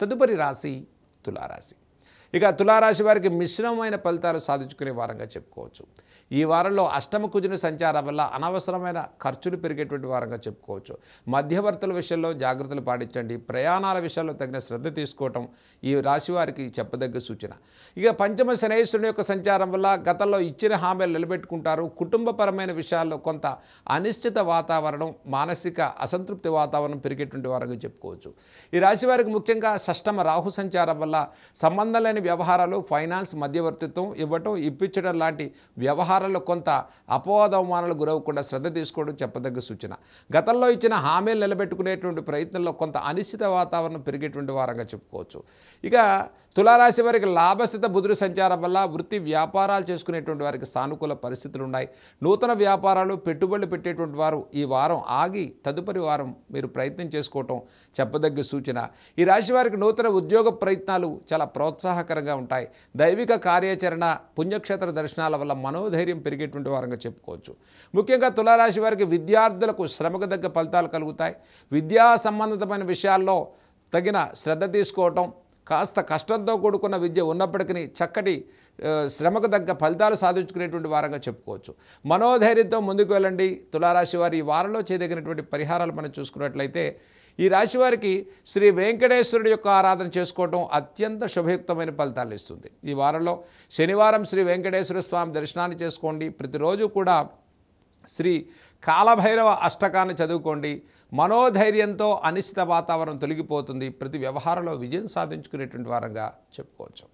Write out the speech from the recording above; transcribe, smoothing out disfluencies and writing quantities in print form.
తదుపరి రాశి తులారాశి. ఇక తులారాశి వారికి మిశ్రమమైన ఫలితాలు సాధించుకునే వారంగా చెప్పుకోవచ్చు. ఈ వారంలో అష్టమ కుజుని సంచారం వల్ల అనవసరమైన ఖర్చులు పెరిగేటువంటి వారంగా చెప్పుకోవచ్చు. మధ్యవర్తుల విషయంలో జాగ్రత్తలు పాటించండి. ప్రయాణాల విషయాల్లో తగిన శ్రద్ధ తీసుకోవటం ఈ రాశి వారికి చెప్పదగ్గ సూచన. ఇక పంచమ శనైశ్వరుని యొక్క సంచారం వల్ల గతంలో ఇచ్చిన హామీలు నిలబెట్టుకుంటారు. కుటుంబపరమైన విషయాల్లో కొంత అనిశ్చిత వాతావరణం, మానసిక అసంతృప్తి వాతావరణం పెరిగేటువంటి వారంగా చెప్పుకోవచ్చు. ఈ రాశి వారికి ముఖ్యంగా షష్టమ రాహు సంచారం వల్ల సంబంధం లేని వ్యవహారాలు, ఫైనాన్స్ మధ్యవర్తిత్వం ఇవ్వటం, ఇప్పించడం లాంటి వ్యవహారాల్లో కొంత అపవాదవమానాలు గురవకుండా శ్రద్ధ తీసుకోవడం చెప్పదగ్గ సూచన. గతంలో ఇచ్చిన హామీలు నిలబెట్టుకునేటువంటి ప్రయత్నంలో కొంత అనిశ్చిత వాతావరణం పెరిగేటువంటి వారంగా చెప్పుకోవచ్చు. ఇక తులారాశి వారికి లాభస్థిత బుధుడు సంచారం వల్ల వృత్తి వ్యాపారాలు చేసుకునేటువంటి వారికి సానుకూల పరిస్థితులు ఉన్నాయి. నూతన వ్యాపారాలు, పెట్టుబడులు పెట్టేటువంటి వారు ఈ వారం ఆగి తదుపరి వారం మీరు ప్రయత్నం చేసుకోవటం చెప్పదగ్గ సూచన. ఈ రాశి వారికి నూతన ఉద్యోగ ప్రయత్నాలు చాలా ప్రోత్సాహకరంగా ఉంటాయి. దైవిక కార్యాచరణ, పుణ్యక్షేత్ర దర్శనాల వల్ల మనోధైర్యం పెరిగేటువంటి వారంగా చెప్పుకోవచ్చు. ముఖ్యంగా తులారాశి వారికి విద్యార్థులకు శ్రమకు తగ్గ ఫలితాలు కలుగుతాయి. విద్యా సంబంధితమైన విషయాల్లో తగిన శ్రద్ధ తీసుకోవటం, కాస్త కష్టంతో కూడుకున్న విద్య ఉన్నప్పటికీ చక్కటి శ్రమకు తగ్గ ఫలితాలు సాధించుకునేటువంటి వారంగా చెప్పుకోవచ్చు. మనోధైర్యంతో ముందుకు వెళ్ళండి. తులారాశి వారి ఈ వారంలో చేయదగినటువంటి పరిహారాలు మనం చూసుకున్నట్లయితే ఈ రాశి వారికి శ్రీ వెంకటేశ్వరుడి యొక్క ఆరాధన చేసుకోవడం అత్యంత శుభయుక్తమైన ఫలితాలు ఇస్తుంది. ఈ వారంలో శనివారం శ్రీ వెంకటేశ్వర స్వామి దర్శనాన్ని చేసుకోండి. ప్రతిరోజు కూడా శ్రీ కాలభైరవ అష్టకాన్ని చదువుకోండి. మనోధైర్యంతో అనిశ్చిత వాతావరణం తొలగిపోతుంది. ప్రతి వ్యవహారంలో విజయం సాధించుకునేటువంటి వారంగా చెప్పుకోవచ్చు.